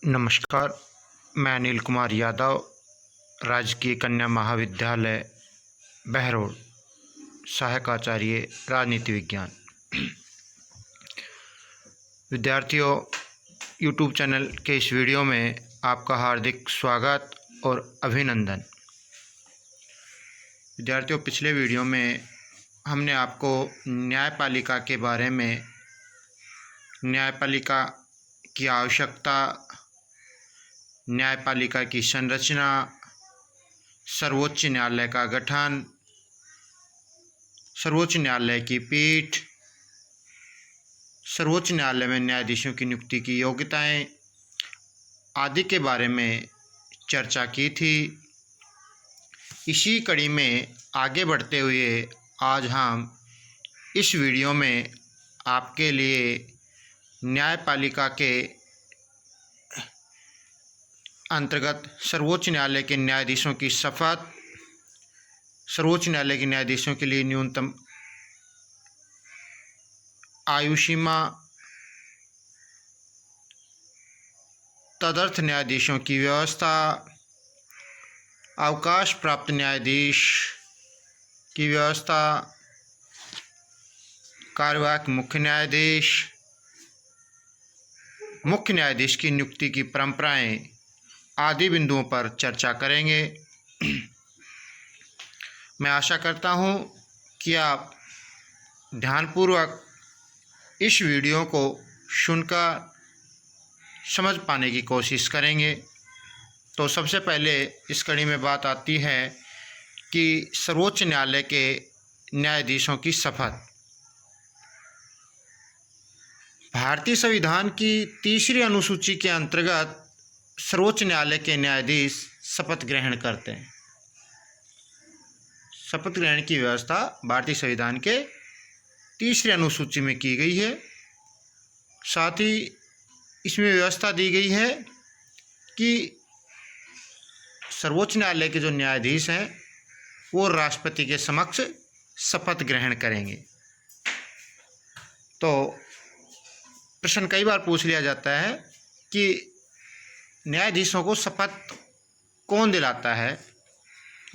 नमस्कार। मैं अनिल कुमार यादव, राजकीय कन्या महाविद्यालय बहरोड, सहायक आचार्य राजनीति विज्ञान। विद्यार्थियों, यूट्यूब चैनल के इस वीडियो में आपका हार्दिक स्वागत और अभिनंदन। विद्यार्थियों, पिछले वीडियो में हमने आपको न्यायपालिका के बारे में, न्यायपालिका की आवश्यकता, न्यायपालिका की संरचना, सर्वोच्च न्यायालय का गठन, सर्वोच्च न्यायालय की पीठ, सर्वोच्च न्यायालय में न्यायाधीशों की नियुक्ति की योग्यताएं आदि के बारे में चर्चा की थी। इसी कड़ी में आगे बढ़ते हुए आज हम इस वीडियो में आपके लिए न्यायपालिका के अंतर्गत सर्वोच्च न्यायालय के न्यायाधीशों की शपथ, सर्वोच्च न्यायालय के न्यायाधीशों के लिए न्यूनतम आयु सीमा, तदर्थ न्यायाधीशों की व्यवस्था, अवकाश प्राप्त न्यायाधीश की व्यवस्था, कार्यवाहक मुख्य न्यायाधीश की नियुक्ति की परंपराएं आदि बिंदुओं पर चर्चा करेंगे। मैं आशा करता हूं कि आप ध्यानपूर्वक इस वीडियो को सुनकर समझ पाने की कोशिश करेंगे। तो सबसे पहले इस कड़ी में बात आती है कि सर्वोच्च न्यायालय के न्यायाधीशों की शपथ। भारतीय संविधान की 3री अनुसूची के अंतर्गत सर्वोच्च न्यायालय के न्यायाधीश शपथ ग्रहण करते हैं। शपथ ग्रहण की व्यवस्था भारतीय संविधान के 3री अनुसूची में की गई है। साथ ही इसमें व्यवस्था दी गई है कि सर्वोच्च न्यायालय के जो न्यायाधीश हैं वो राष्ट्रपति के समक्ष शपथ ग्रहण करेंगे। तो प्रश्न कई बार पूछ लिया जाता है कि न्यायाधीशों को शपथ कौन दिलाता है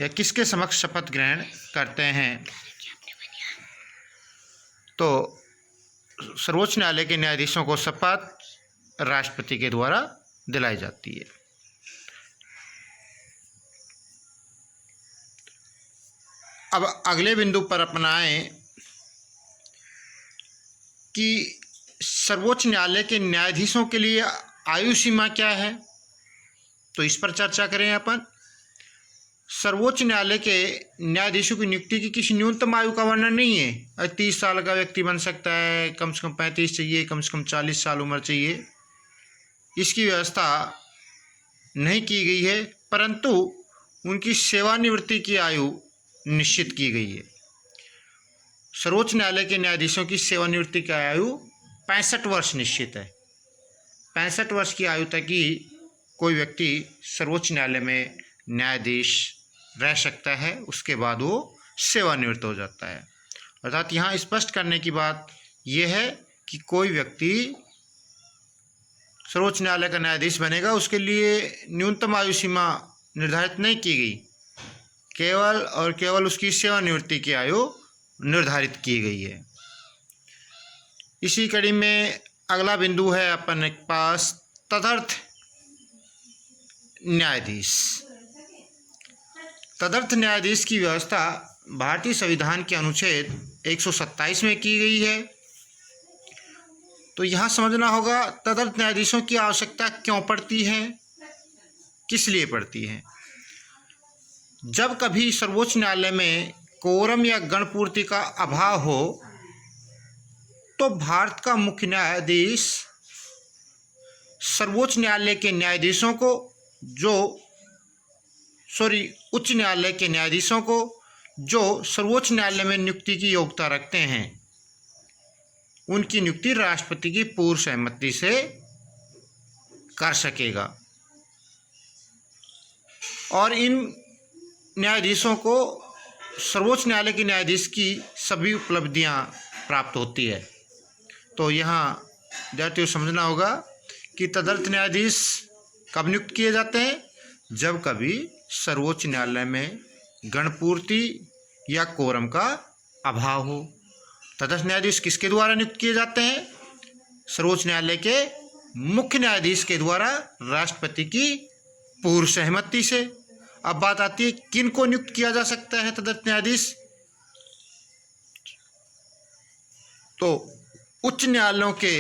या किसके समक्ष शपथ ग्रहण करते हैं। तो सर्वोच्च न्यायालय के न्यायाधीशों को शपथ राष्ट्रपति के द्वारा दिलाई जाती है। अब अगले बिंदु पर अपनाएं कि सर्वोच्च न्यायालय के न्यायाधीशों के लिए आयु सीमा क्या है, तो इस पर चर्चा करें अपन। सर्वोच्च न्यायालय के न्यायाधीशों की नियुक्ति की किसी न्यूनतम आयु का वर्णन नहीं है। 30 साल का व्यक्ति बन सकता है, कम से कम 35 चाहिए, कम से कम 40 साल उम्र चाहिए, इसकी व्यवस्था नहीं की गई है, परंतु उनकी सेवानिवृत्ति की आयु निश्चित की गई है। सर्वोच्च न्यायालय के न्यायाधीशों की सेवानिवृत्ति की आयु 65 वर्ष निश्चित है। 65 वर्ष की आयु तक ही कोई व्यक्ति सर्वोच्च न्यायालय में न्यायाधीश रह सकता है, उसके बाद वो सेवानिवृत्त हो जाता है। अर्थात यहाँ स्पष्ट करने की बात यह है कि कोई व्यक्ति सर्वोच्च न्यायालय का न्यायाधीश बनेगा, उसके लिए न्यूनतम आयु सीमा निर्धारित नहीं की गई, केवल और केवल उसकी सेवानिवृत्ति की आयु निर्धारित की गई है। इसी कड़ी में अगला बिंदु है अपन के पास तदर्थ न्यायाधीश। तदर्थ न्यायाधीश की व्यवस्था भारतीय संविधान के अनुच्छेद 127 में की गई है। तो यहाँ समझना होगा तदर्थ न्यायाधीशों की आवश्यकता क्यों पड़ती है, किस लिए पड़ती है। जब कभी सर्वोच्च न्यायालय में कोरम या गणपूर्ति का अभाव हो तो भारत का मुख्य न्यायाधीश सर्वोच्च न्यायालय के न्यायाधीशों को उच्च न्यायालय के न्यायाधीशों को जो सर्वोच्च न्यायालय में नियुक्ति की योग्यता रखते हैं, उनकी नियुक्ति राष्ट्रपति की पूर्व सहमति से कर सकेगा। और इन न्यायाधीशों को सर्वोच्च न्यायालय के न्यायाधीश की सभी उपलब्धियां प्राप्त होती है। तो यहाँ विद्यार्थियों समझना होगा कि तदर्थ न्यायाधीश कब नियुक्त किए जाते हैं? जब कभी सर्वोच्च न्यायालय में गणपूर्ति या कोरम का अभाव हो। तटस्थ न्यायाधीश किसके द्वारा नियुक्त किए जाते हैं? सर्वोच्च न्यायालय के मुख्य न्यायाधीश के द्वारा राष्ट्रपति की पूर्व सहमति से। अब बात आती है किन को नियुक्त किया जा सकता है तटस्थ न्यायाधीश? तो उच्च न्यायालयों के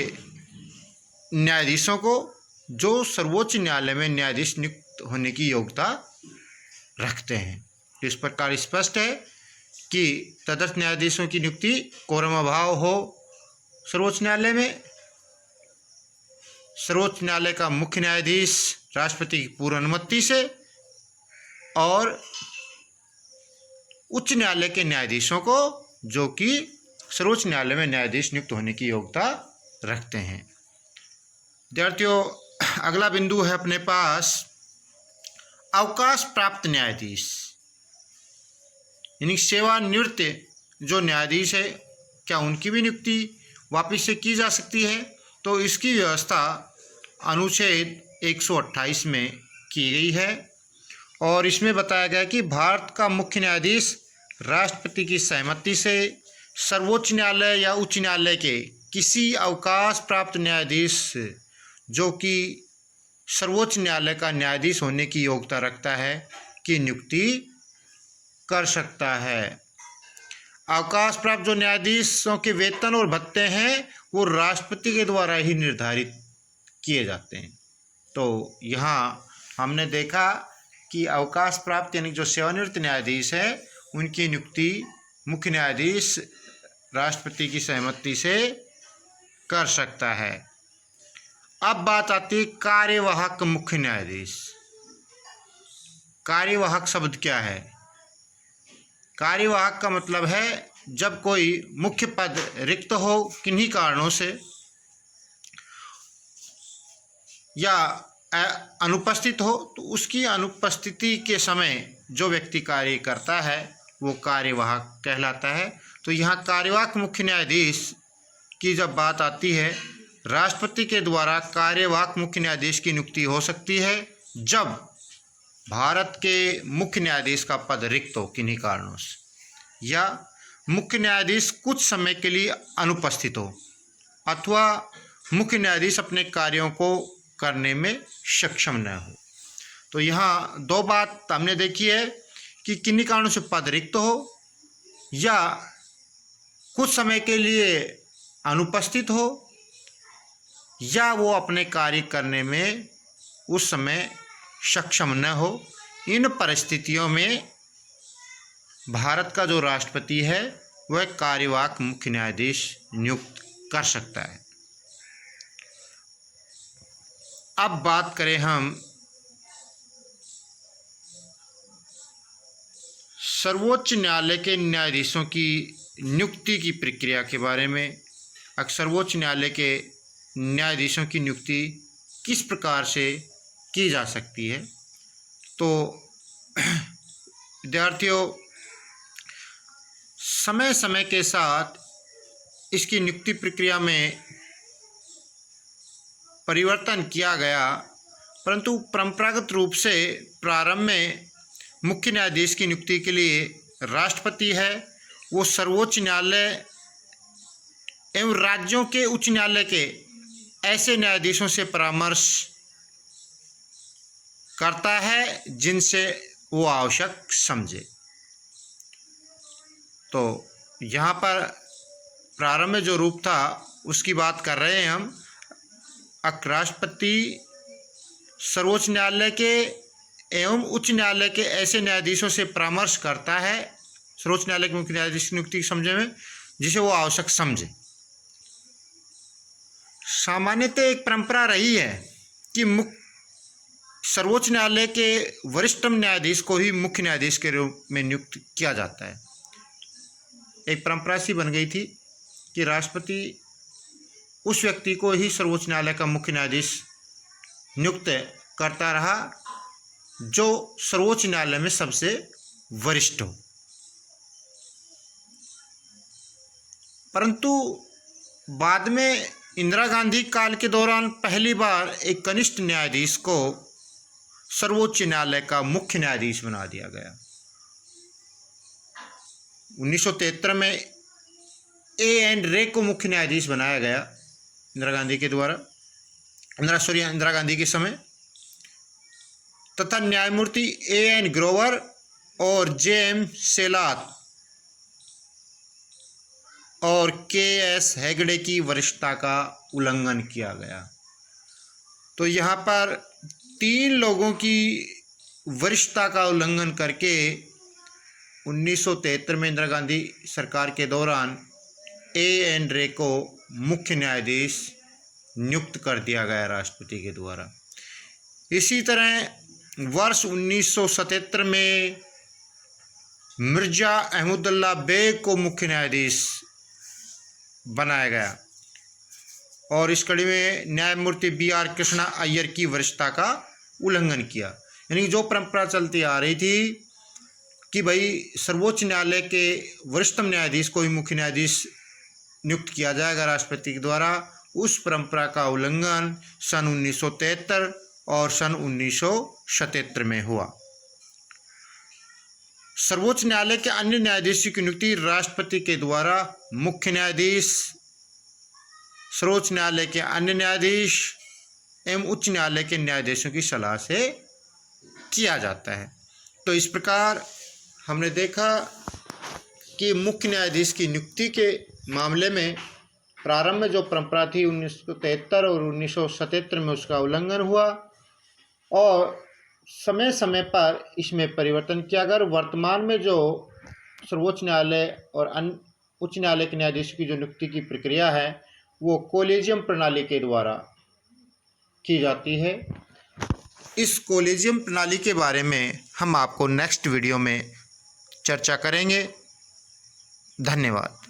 न्यायाधीशों को जो सर्वोच्च न्यायालय में न्यायाधीश नियुक्त होने की योग्यता रखते हैं। इस प्रकार स्पष्ट है कि तटस्थ न्यायाधीशों की नियुक्ति कोरम अभाव हो सर्वोच्च न्यायालय में, सर्वोच्च न्यायालय का मुख्य न्यायाधीश राष्ट्रपति की पूर्व अनुमति से, और उच्च न्यायालय के न्यायाधीशों को जो कि सर्वोच्च न्यायालय में न्यायाधीश नियुक्त होने की योग्यता रखते हैं। विद्यार्थियों, अगला बिंदु है अपने पास अवकाश प्राप्त न्यायाधीश, यानी सेवानिवृत्त जो न्यायाधीश है, क्या उनकी भी नियुक्ति वापस से की जा सकती है? तो इसकी व्यवस्था अनुच्छेद 128 में की गई है और इसमें बताया गया कि भारत का मुख्य न्यायाधीश राष्ट्रपति की सहमति से सर्वोच्च न्यायालय या उच्च न्यायालय के किसी अवकाश प्राप्त न्यायाधीश जो कि सर्वोच्च न्यायालय का न्यायाधीश होने की योग्यता रखता है की नियुक्ति कर सकता है। अवकाश प्राप्त जो न्यायाधीशों के वेतन और भत्ते हैं वो राष्ट्रपति के द्वारा ही निर्धारित किए जाते हैं। तो यहाँ हमने देखा कि अवकाश प्राप्त यानी जो सेवानिवृत्त न्यायाधीश है उनकी नियुक्ति मुख्य न्यायाधीश राष्ट्रपति की सहमति से कर सकता है। अब बात आती है कार्यवाहक मुख्य न्यायाधीश। कार्यवाहक शब्द क्या है? कार्यवाहक का मतलब है जब कोई मुख्य पद रिक्त हो किन्हीं कारणों से या अनुपस्थित हो, तो उसकी अनुपस्थिति के समय जो व्यक्ति कार्य करता है वो कार्यवाहक कहलाता है। तो यहाँ कार्यवाहक मुख्य न्यायाधीश की जब बात आती है, राष्ट्रपति के द्वारा कार्यवाहक मुख्य न्यायाधीश की नियुक्ति हो सकती है जब भारत के मुख्य न्यायाधीश का पद रिक्त हो किन्हीं कारणों से, या मुख्य न्यायाधीश कुछ समय के लिए अनुपस्थित हो, अथवा मुख्य न्यायाधीश अपने कार्यों को करने में सक्षम न हो। तो यहाँ दो बात हमने देखी है कि किन्हीं कारणों से पद रिक्त हो या कुछ समय के लिए अनुपस्थित हो या वो अपने कार्य करने में उस समय सक्षम न हो। इन परिस्थितियों में भारत का जो राष्ट्रपति है वह कार्यवाहक मुख्य न्यायाधीश नियुक्त कर सकता है। अब बात करें हम सर्वोच्च न्यायालय के न्यायाधीशों की नियुक्ति की प्रक्रिया के बारे में। सर्वोच्च न्यायालय के न्यायाधीशों की नियुक्ति किस प्रकार से की जा सकती है? तो विद्यार्थियों, समय समय के साथ इसकी नियुक्ति प्रक्रिया में परिवर्तन किया गया, परंतु परंपरागत रूप से प्रारंभ में मुख्य न्यायाधीश की नियुक्ति के लिए राष्ट्रपति है वो सर्वोच्च न्यायालय एवं राज्यों के उच्च न्यायालय के ऐसे न्यायाधीशों से परामर्श करता है जिनसे वो आवश्यक समझे। तो यहाँ पर प्रारंभ में जो रूप था उसकी बात कर रहे हैं हम। राष्ट्रपति सर्वोच्च न्यायालय के एवं उच्च न्यायालय के ऐसे न्यायाधीशों से परामर्श करता है सर्वोच्च न्यायालय के मुख्य न्यायाधीश की नियुक्ति समझे में जिसे वो आवश्यक समझे। सामान्यतः एक परंपरा रही है कि सर्वोच्च न्यायालय के वरिष्ठतम न्यायाधीश को ही मुख्य न्यायाधीश के रूप में नियुक्त किया जाता है। एक परंपरा सी बन गई थी कि राष्ट्रपति उस व्यक्ति को ही सर्वोच्च न्यायालय का मुख्य न्यायाधीश नियुक्त करता रहा जो सर्वोच्च न्यायालय में सबसे वरिष्ठ हो। परंतु बाद में इंदिरा गांधी काल के दौरान पहली बार एक कनिष्ठ न्यायाधीश को सर्वोच्च न्यायालय का मुख्य न्यायाधीश बना दिया गया। 1973 में एन रे को मुख्य न्यायाधीश बनाया गया इंदिरा गांधी के द्वारा, इंदिरा गांधी के समय, तथा न्यायमूर्ति एन ग्रोवर और जेएम सेलात और केएस हेगड़े की वरिष्ठता का उल्लंघन किया गया। तो यहाँ पर 3 लोगों की वरिष्ठता का उल्लंघन करके 1973 में इंदिरा गांधी सरकार के दौरान एन रे को मुख्य न्यायाधीश नियुक्त कर दिया गया राष्ट्रपति के द्वारा। इसी तरह वर्ष 1977 में मिर्जा अहमदुल्ला बेग को मुख्य न्यायाधीश बनाया गया और इस कड़ी में न्यायमूर्ति BR कृष्णा अय्यर की वरिष्ठता का उल्लंघन किया। यानी जो परंपरा चलती आ रही थी कि भाई सर्वोच्च न्यायालय के वरिष्ठतम न्यायाधीश को ही मुख्य न्यायाधीश नियुक्त किया जाएगा राष्ट्रपति के द्वारा, उस परंपरा का उल्लंघन सन 1973 और सन 1977 में हुआ। सर्वोच्च न्यायालय के अन्य न्यायाधीशों की नियुक्ति राष्ट्रपति के द्वारा मुख्य न्यायाधीश, सर्वोच्च न्यायालय के अन्य न्यायाधीश एवं उच्च न्यायालय के न्यायाधीशों की सलाह से किया जाता है। तो इस प्रकार हमने देखा कि मुख्य न्यायाधीश की नियुक्ति के मामले में प्रारंभ में जो परंपरा थी 1973 और 1977 में उसका उल्लंघन हुआ और समय समय पर इसमें परिवर्तन किया गया। वर्तमान में जो सर्वोच्च न्यायालय और उच्च न्यायालय के न्यायाधीशों की जो नियुक्ति की प्रक्रिया है वो कोलेजियम प्रणाली के द्वारा की जाती है। इस कोलेजियम प्रणाली के बारे में हम आपको नेक्स्ट वीडियो में चर्चा करेंगे। धन्यवाद।